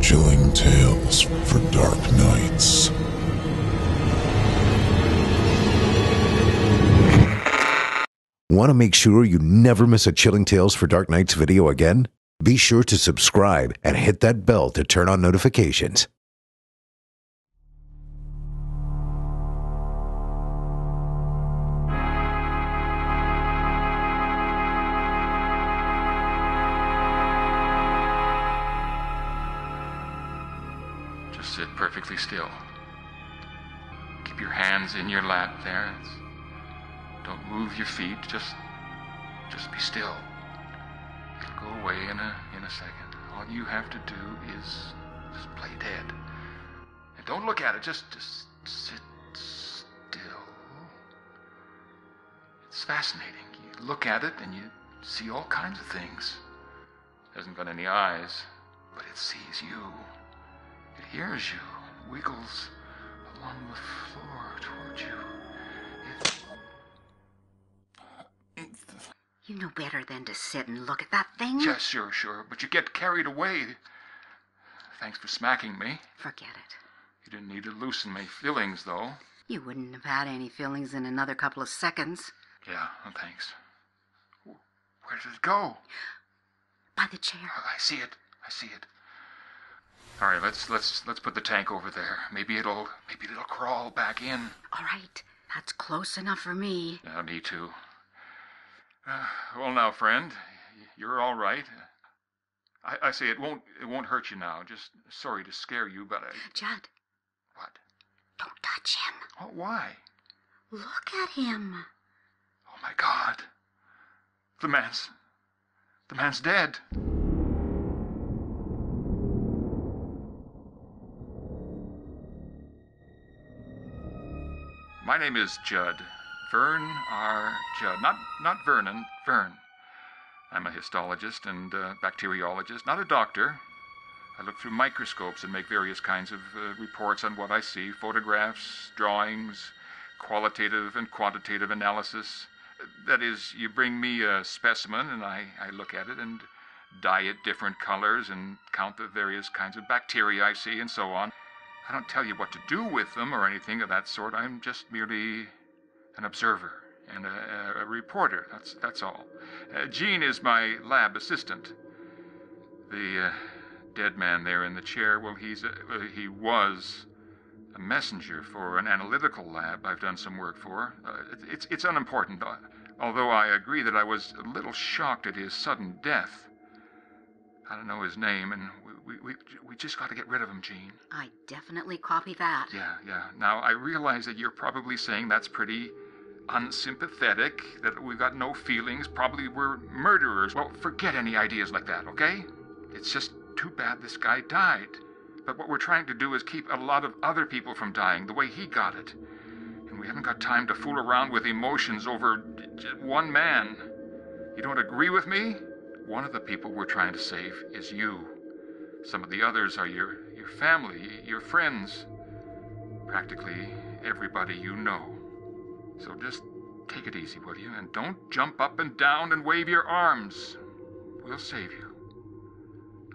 Chilling tales for dark nights. Want to make sure you never miss a Chilling Tales for Dark Nights video again? Be sure to subscribe and hit that bell to turn on notifications. Just sit perfectly still. Keep your hands in your lap there. Don't move your feet. Just be still. It'll go away in a second. All you have to do is just play dead. And don't look at it. Just sit still. It's fascinating. You look at it and you see all kinds of things. It hasn't got any eyes, but it sees you. It hears you. It wiggles along the floor toward you. You know better than to sit and look at that thing. Yeah, sure. But you get carried away. Thanks for smacking me. Forget it. You didn't need to loosen my feelings, though. You wouldn't have had any feelings in another couple of seconds. Yeah, well, thanks. Where did it go? By the chair. I see it. All right, let's put the tank over there. Maybe it'll crawl back in. All right, that's close enough for me. Yeah, me too. Well, now, friend, you're all right. I say it won't hurt you now. Just sorry to scare you, but Judd. What? Don't touch him. Oh, why? Look at him. Oh my God. The man's dead. My name is Judd. Vern R. Judd. Not Vernon, Vern. I'm a histologist and bacteriologist, not a doctor. I look through microscopes and make various kinds of reports on what I see. Photographs, drawings, qualitative and quantitative analysis. That is, you bring me a specimen and I look at it and dye it different colors and count the various kinds of bacteria I see and so on. I don't tell you what to do with them or anything of that sort. I'm just merely an observer and a reporter. That's all. Gene is my lab assistant. The dead man there in the chair, well, he was a messenger for an analytical lab I've done some work for. It's unimportant, although I agree that I was a little shocked at his sudden death. I don't know his name, and we just got to get rid of him, Gene. I definitely copy that. Yeah. Now, I realize that you're probably saying that's pretty unsympathetic, that we've got no feelings, probably we're murderers. Well, forget any ideas like that, okay? It's just too bad this guy died. But what we're trying to do is keep a lot of other people from dying the way he got it. And we haven't got time to fool around with emotions over one man. You don't agree with me? One of the people we're trying to save is you. Some of the others are your family, your friends. Practically everybody you know. So just take it easy, will you? And don't jump up and down and wave your arms. We'll save you.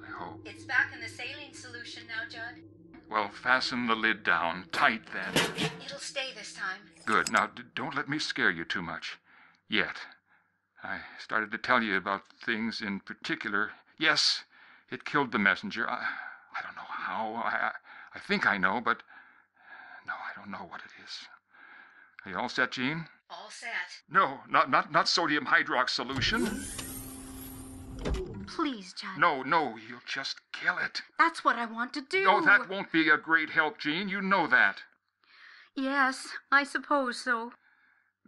I hope. It's back in the saline solution now, Judd. Well, fasten the lid down tight then. It'll stay this time. Good. Now, don't let me scare you too much. Yet. I started to tell you about things in particular. Yes, it killed the messenger. I don't know how. I think I know, but no, I don't know what it is. Are you all set, Gene? All set. No, not sodium hydrox solution. Please, Judd. No, you'll just kill it. That's what I want to do. No, that won't be a great help, Gene. You know that. Yes, I suppose so.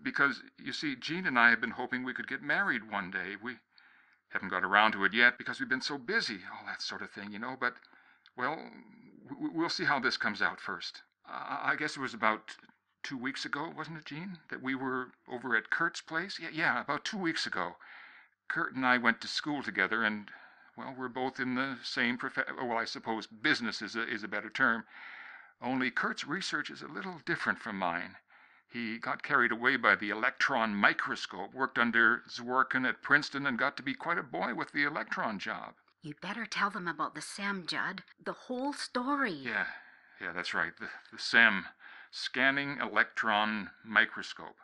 Because, you see, Gene and I have been hoping we could get married one day. We haven't got around to it yet because we've been so busy, all that sort of thing, you know. But, well, we'll see how this comes out first. I guess it was about 2 weeks ago, wasn't it, Gene, that we were over at Kurt's place? Yeah, about 2 weeks ago. Kurt and I went to school together, and, well, we're both in the same well, I suppose business is a better term. Only Kurt's research is a little different from mine. He got carried away by the electron microscope, worked under Zworykin at Princeton, and got to be quite a boy with the electron job. You'd better tell them about the SEM, Judd. The whole story. Yeah, that's right. The SEM, scanning electron microscope.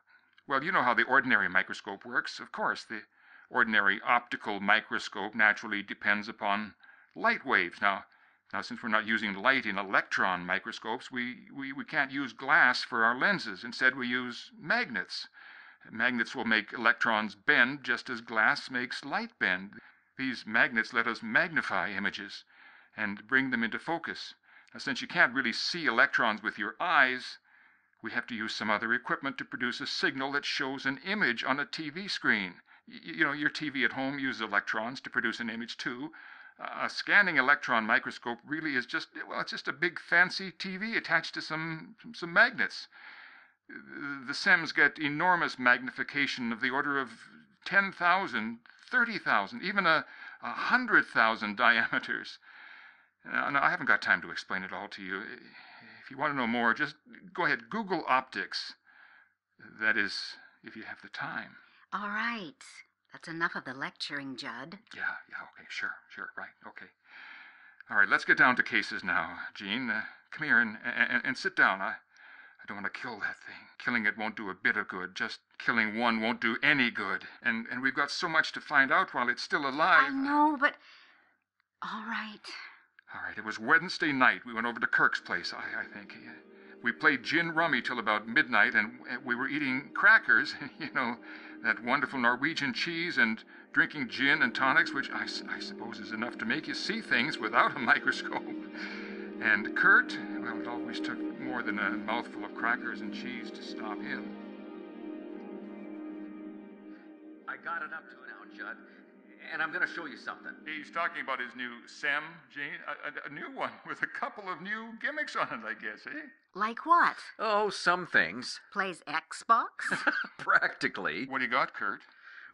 Well, you know how the ordinary microscope works. Of course, the ordinary optical microscope naturally depends upon light waves. Now, since we're not using light in electron microscopes, we can't use glass for our lenses. Instead, we use magnets. Magnets will make electrons bend just as glass makes light bend. These magnets let us magnify images and bring them into focus. Now, since you can't really see electrons with your eyes, we have to use some other equipment to produce a signal that shows an image on a TV screen. You know, your TV at home uses electrons to produce an image too. A scanning electron microscope really is just a big fancy TV attached to some magnets. The SEMs get enormous magnification of the order of 10,000, 30,000, even 100,000 diameters. Now, I haven't got time to explain it all to you. If you want to know more, just go ahead, Google optics. That is, if you have the time. All right. That's enough of the lecturing, Judd. Yeah, okay, sure, right, okay. All right, let's get down to cases now, Jean. Come here and sit down. I don't want to kill that thing. Killing it won't do a bit of good. Just killing one won't do any good. And we've got so much to find out while it's still alive. I know, but... All right. All right, it was Wednesday night. We went over to Kirk's place, I think. We played gin rummy till about midnight, and we were eating crackers, you know, that wonderful Norwegian cheese, and drinking gin and tonics, which I suppose is enough to make you see things without a microscope. And Kurt, well, it always took more than a mouthful of crackers and cheese to stop him. I got it up to now, Judd, and I'm going to show you something. He's talking about his new SEM, Gene. A new one with a couple of new gimmicks on it, I guess, eh? Like what? Oh, some things. Plays Xbox? Practically. What do you got, Kurt?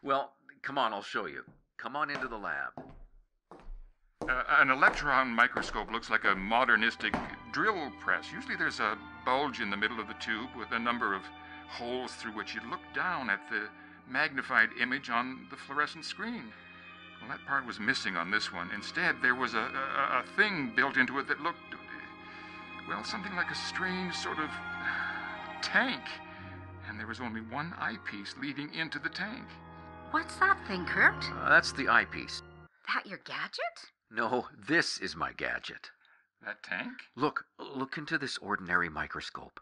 Well, come on, I'll show you. Come on into the lab. An electron microscope looks like a modernistic drill press. Usually there's a bulge in the middle of the tube with a number of holes through which you look down at the magnified image on the fluorescent screen. Well, that part was missing on this one. Instead, there was a thing built into it that looked, well, something like a strange sort of tank. And there was only one eyepiece leading into the tank. What's that thing, Kurt? That's the eyepiece. That your gadget? No, this is my gadget. That tank? Look into this ordinary microscope.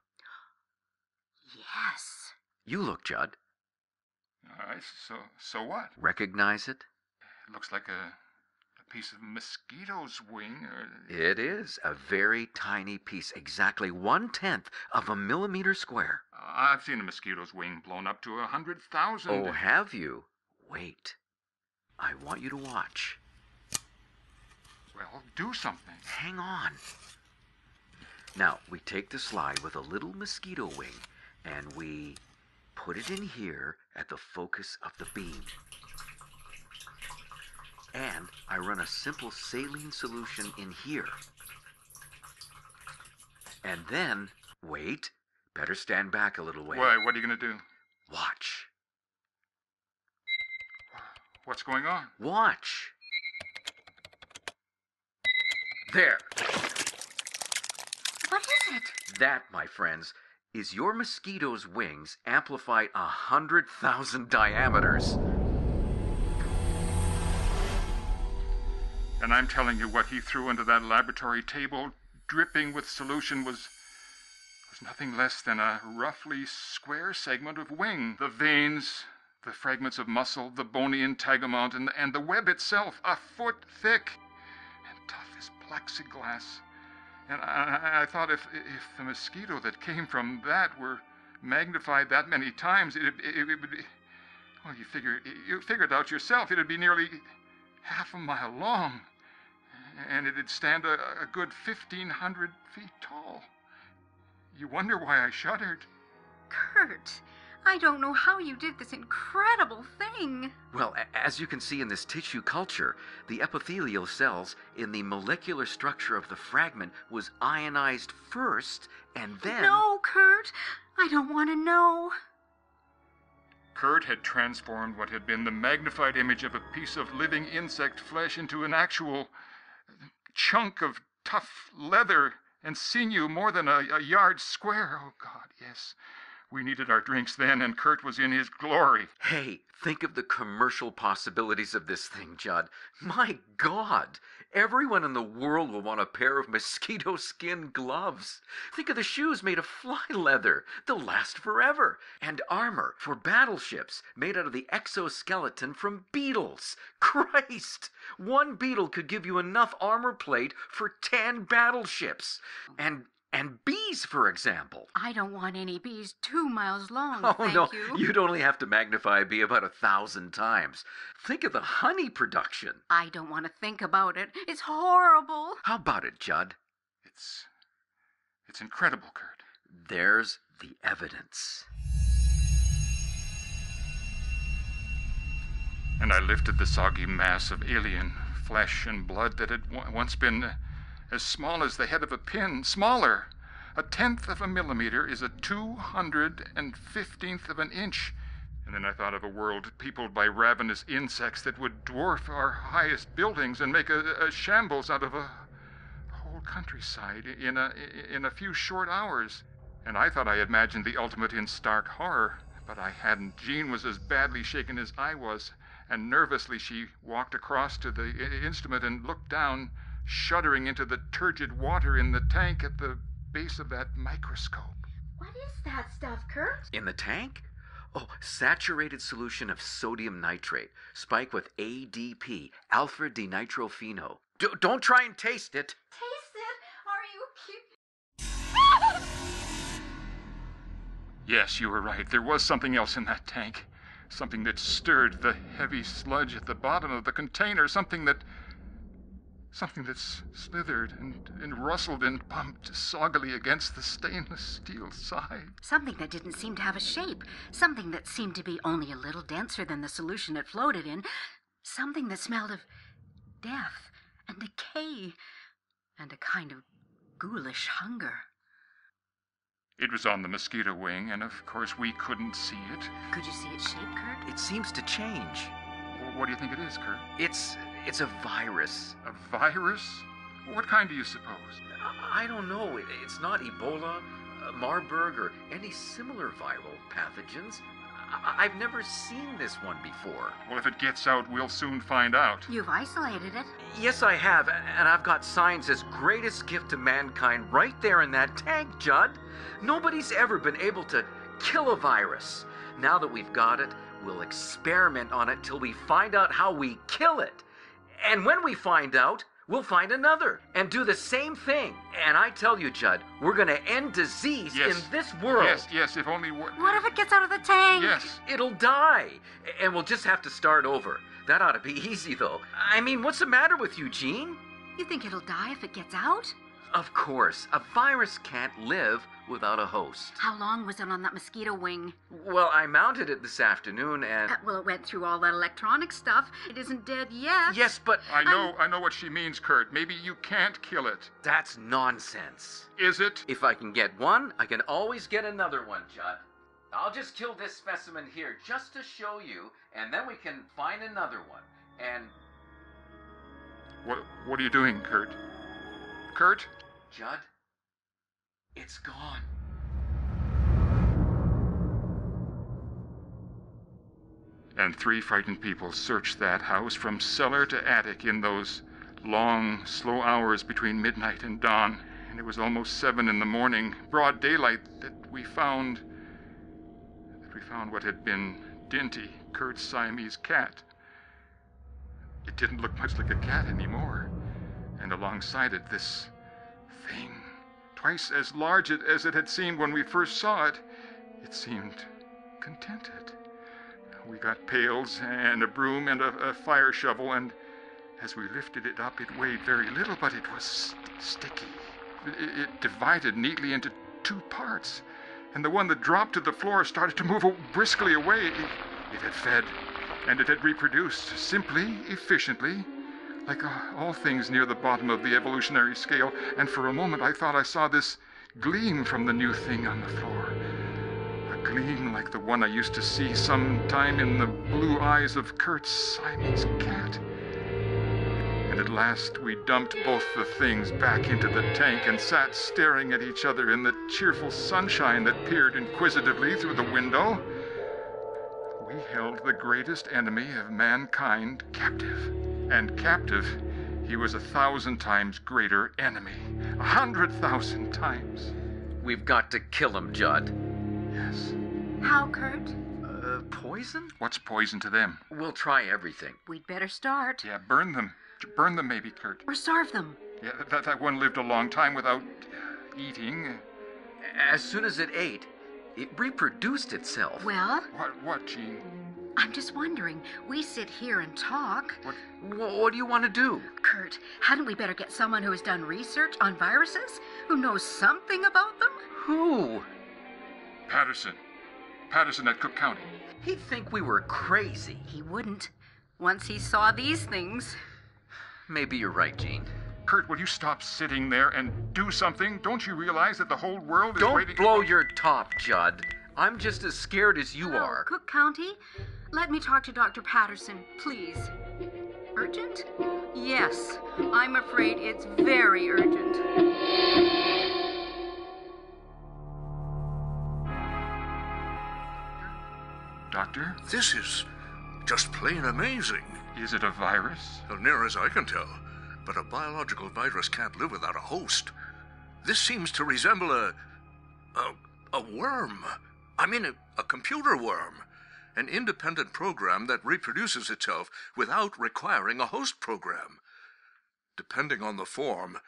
Yes. You look, Judd. All right, so what? Recognize it? It looks like a piece of mosquito's wing, or... It is a very tiny piece, exactly 1/10 of a millimeter square. I've seen a mosquito's wing blown up to 100,000. Oh, have you? Wait. I want you to watch. Well, do something. Hang on. Now, we take the slide with a little mosquito wing, and we put it in here at the focus of the beam. And I run a simple saline solution in here. And then, wait, better stand back a little way. Why, what are you going to do? Watch. What's going on? Watch. There. What is it? That, my friends, is your mosquito's wings amplified 100,000 diameters. And I'm telling you, what he threw into that laboratory table, dripping with solution, was nothing less than a roughly square segment of wing. The veins, the fragments of muscle, the bony integument, and the web itself, a foot thick and tough as plexiglass. And I thought if the mosquito that came from that were magnified that many times, it would be... Well, you figure it out yourself. It'd be nearly half a mile long, and it'd stand a good 1,500 feet tall. You wonder why I shuddered. Kurt, I don't know how you did this incredible thing. Well, as you can see in this tissue culture, the epithelial cells in the molecular structure of the fragment was ionized first, and then... No, Kurt, I don't want to know. Kurt had transformed what had been the magnified image of a piece of living insect flesh into an actual chunk of tough leather and sinew more than a yard square. Oh, God, yes. We needed our drinks then, and Kurt was in his glory. Hey, think of the commercial possibilities of this thing, Judd. My God! Everyone in the world will want a pair of mosquito skin gloves. Think of the shoes made of fly leather. They'll last forever. And armor for battleships made out of the exoskeleton from beetles. Christ! One beetle could give you enough armor plate for 10 battleships. And bees, for example. I don't want any bees 2 miles long, Oh, thank no, you. You'd only have to magnify a bee about 1,000 times. Think of the honey production. I don't want to think about it. It's horrible. How about it, Judd? It's incredible, Kurt. There's the evidence. And I lifted the soggy mass of alien flesh and blood that had once been as small as the head of a pin, smaller. 1/10 of a millimeter is 215th of an inch. And then I thought of a world peopled by ravenous insects that would dwarf our highest buildings and make a shambles out of a whole countryside in a few short hours. And I thought I imagined the ultimate in stark horror, but I hadn't. Jean was as badly shaken as I was, and nervously she walked across to the instrument and looked down, shuddering into the turgid water in the tank at the base of that microscope. What is that stuff, Kurt? In the tank? Oh, saturated solution of sodium nitrate, spiked with ADP, alpha dinitropheno. Don't try and taste it. Taste it? Are you kidding? Yes, you were right. There was something else in that tank. Something that stirred the heavy sludge at the bottom of the container. Something that slithered and rustled and bumped soggily against the stainless steel side. Something that didn't seem to have a shape. Something that seemed to be only a little denser than the solution it floated in. Something that smelled of death and decay and a kind of ghoulish hunger. It was on the mosquito wing, and of course we couldn't see it. Could you see its shape, Kurt? It seems to change. What do you think it is, Kurt? It's a virus. A virus? What kind do you suppose? I don't know. It's not Ebola, Marburg, or any similar viral pathogens. I've never seen this one before. Well, if it gets out, we'll soon find out. You've isolated it. Yes, I have, and I've got science's greatest gift to mankind right there in that tank, Judd. Nobody's ever been able to kill a virus. Now that we've got it, we'll experiment on it till we find out how we kill it. And when we find out, we'll find another and do the same thing. And I tell you, Judd, we're going to end disease in this world. Yes, if only... What if it gets out of the tank? Yes. It'll die, and we'll just have to start over. That ought to be easy, though. I mean, what's the matter with you, Jean? You think it'll die if it gets out? Of course. A virus can't live without a host. How long was it on that mosquito wing? Well, I mounted it this afternoon, and... Well, it went through all that electronic stuff. It isn't dead yet. Yes, but... I know what she means, Kurt. Maybe you can't kill it. That's nonsense. Is it? If I can get one, I can always get another one, Judd. I'll just kill this specimen here just to show you, and then we can find another one. And... What are you doing, Kurt? Kurt? Judd, it's gone. And 3 frightened people searched that house from cellar to attic in those long, slow hours between midnight and dawn. And it was almost 7 in the morning, broad daylight, that we found what had been Dinty, Kurt's Siamese cat. It didn't look much like a cat anymore. And alongside it, this thing, twice as large as it had seemed when we first saw it. It seemed contented. We got pails and a broom and a fire shovel, and as we lifted it up, it weighed very little, but it was sticky. It divided neatly into 2 parts, and the one that dropped to the floor started to move briskly away. It had fed, and it had reproduced, simply, efficiently, like all things near the bottom of the evolutionary scale, and for a moment I thought I saw this gleam from the new thing on the floor. A gleam like the one I used to see sometime in the blue eyes of Kurt Simon's cat. And at last we dumped both the things back into the tank and sat staring at each other in the cheerful sunshine that peered inquisitively through the window. We held the greatest enemy of mankind captive. And captive, he was 1,000 times greater enemy. 100,000 times. We've got to kill him, Judd. Yes. How, Kurt? Poison? What's poison to them? We'll try everything. We'd better start. Yeah, burn them. Burn them maybe, Kurt. Or starve them. Yeah, that one lived a long time without eating. As soon as it ate, it reproduced itself. Well, What, Jean? I'm just wondering. We sit here and talk. What do you want to do? Kurt, hadn't we better get someone who has done research on viruses? Who knows something about them? Who? Patterson. Patterson at Cook County. He'd think we were crazy. He wouldn't. Once he saw these things. Maybe you're right, Jean. Kurt, will you stop sitting there and do something? Don't you realize that the whole world is waiting? Don't blow your top, Judd. I'm just as scared as you Hello, are. Cook County? Let me talk to Dr. Patterson, please. Urgent? Yes. I'm afraid it's very urgent. Doctor? This is just plain amazing. Is it a virus? Well, near as I can tell. But a biological virus can't live without a host. This seems to resemble a worm. I mean, a computer worm. An independent program that reproduces itself without requiring a host program. Depending on the form,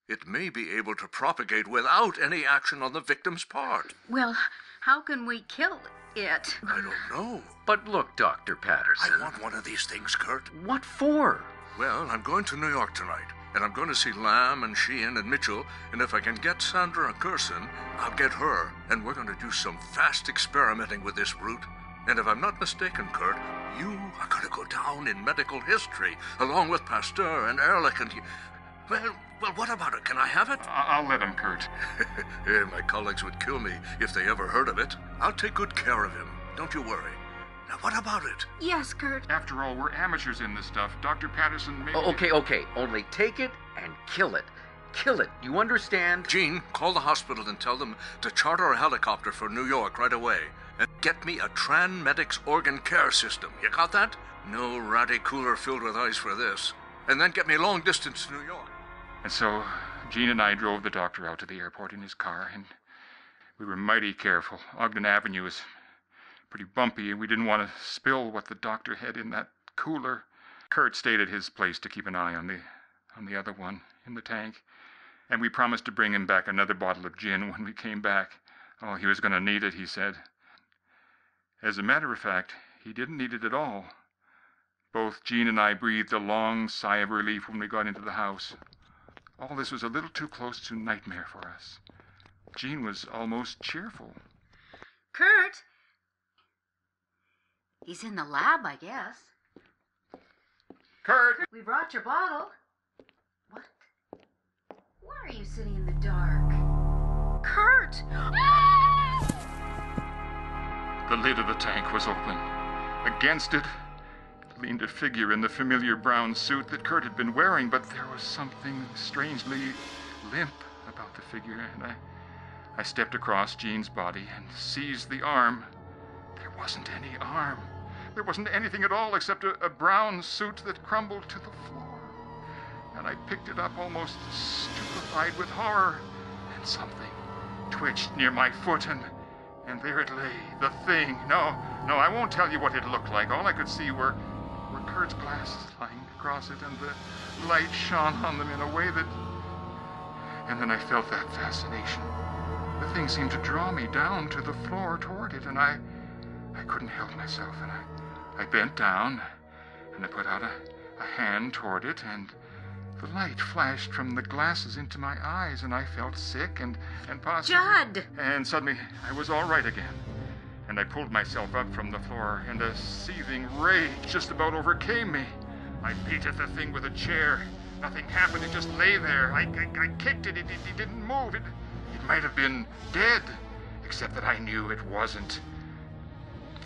it may be able to propagate without any action on the victim's part. Well, how can we kill it? I don't know. But look, Dr. Patterson. I want one of these things, Kurt. What for? Well, I'm going to New York tonight, and I'm going to see Lamb and Sheehan and Mitchell, and if I can get Sandra Gerson, I'll get her, and we're going to do some fast experimenting with this brute. And if I'm not mistaken, Kurt, you are going to go down in medical history, along with Pasteur and Ehrlich and... Well, what about it? Can I have it? I'll let him, Kurt. My colleagues would kill me if they ever heard of it. I'll take good care of him. Don't you worry. Now, what about it? Yes, Kurt. After all, we're amateurs in this stuff. Dr. Patterson may... Okay. Only take it and kill it. Kill it. You understand? Gene, call the hospital and tell them to charter a helicopter for New York right away. And get me a TranMedics organ care system. You got that? No ratty cooler filled with ice for this. And then get me long distance to New York. And so, Jean and I drove the doctor out to the airport in his car, and we were mighty careful. Ogden Avenue is pretty bumpy, and we didn't want to spill what the doctor had in that cooler. Kurt stayed at his place to keep an eye on the other one in the tank, and we promised to bring him back another bottle of gin when we came back. Oh, he was going to need it, he said. As a matter of fact, he didn't need it at all. Both Jean and I breathed a long sigh of relief when we got into the house. All this was a little too close to nightmare for us. Jean was almost cheerful. Kurt! He's in the lab, I guess. Kurt! We brought your bottle. What? Why are you sitting in the dark? Kurt! The lid of the tank was open. Against it leaned a figure in the familiar brown suit that Kurt had been wearing, but there was something strangely limp about the figure, and I stepped across Jean's body and seized the arm. There wasn't any arm. There wasn't anything at all except a brown suit that crumbled to the floor. And I picked it up almost stupefied with horror, and something twitched near my foot, and there it lay, the thing. No, I won't tell you what it looked like. All I could see were Kurt's glasses lying across it, and the light shone on them in a way that... And then I felt that fascination. The thing seemed to draw me down to the floor toward it, and I couldn't help myself, and I bent down, and I put out a hand toward it, and the light flashed from the glasses into my eyes, and I felt sick and possibly... Judd! And suddenly, I was all right again. And I pulled myself up from the floor, and a seething rage just about overcame me. I beat at the thing with a chair. Nothing happened, it just lay there. I kicked it, it didn't move. It might have been dead, except that I knew it wasn't.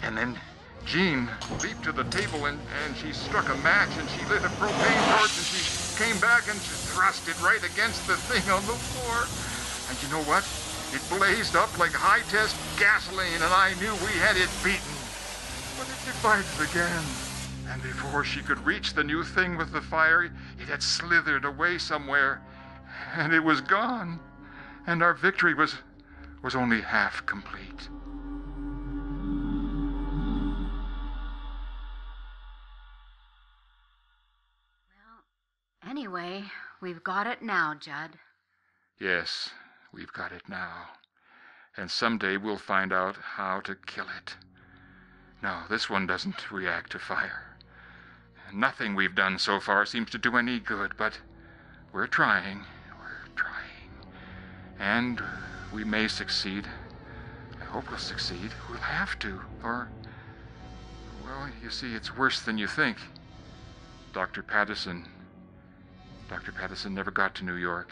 And then Jean leaped to the table and she struck a match and she lit a propane torch and she came back and she thrust it right against the thing on the floor. And you know what? It blazed up like high-test gasoline and I knew we had it beaten. But it divided again. And before she could reach the new thing with the fire, it had slithered away somewhere. And it was gone. And our victory was only half complete. Anyway, we've got it now, Judd. Yes, we've got it now. And someday we'll find out how to kill it. No, this one doesn't react to fire. Nothing we've done so far seems to do any good, but we're trying. And we may succeed. I hope we'll succeed. We'll have to, or... Well, you see, it's worse than you think. Dr. Patterson never got to New York.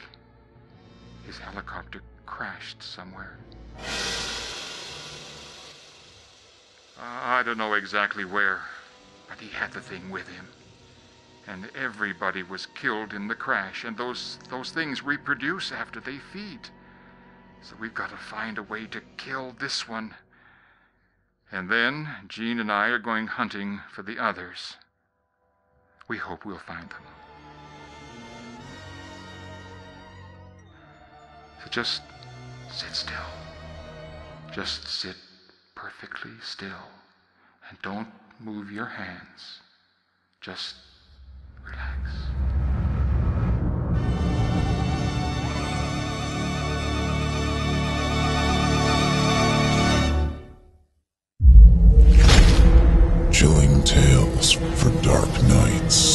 His helicopter crashed somewhere. I don't know exactly where, but he had the thing with him. And everybody was killed in the crash, and those things reproduce after they feed. So we've got to find a way to kill this one. And then Jean and I are going hunting for the others. We hope we'll find them. So just sit still. Just sit perfectly still. And don't move your hands. Just relax. Chilling tales for dark nights.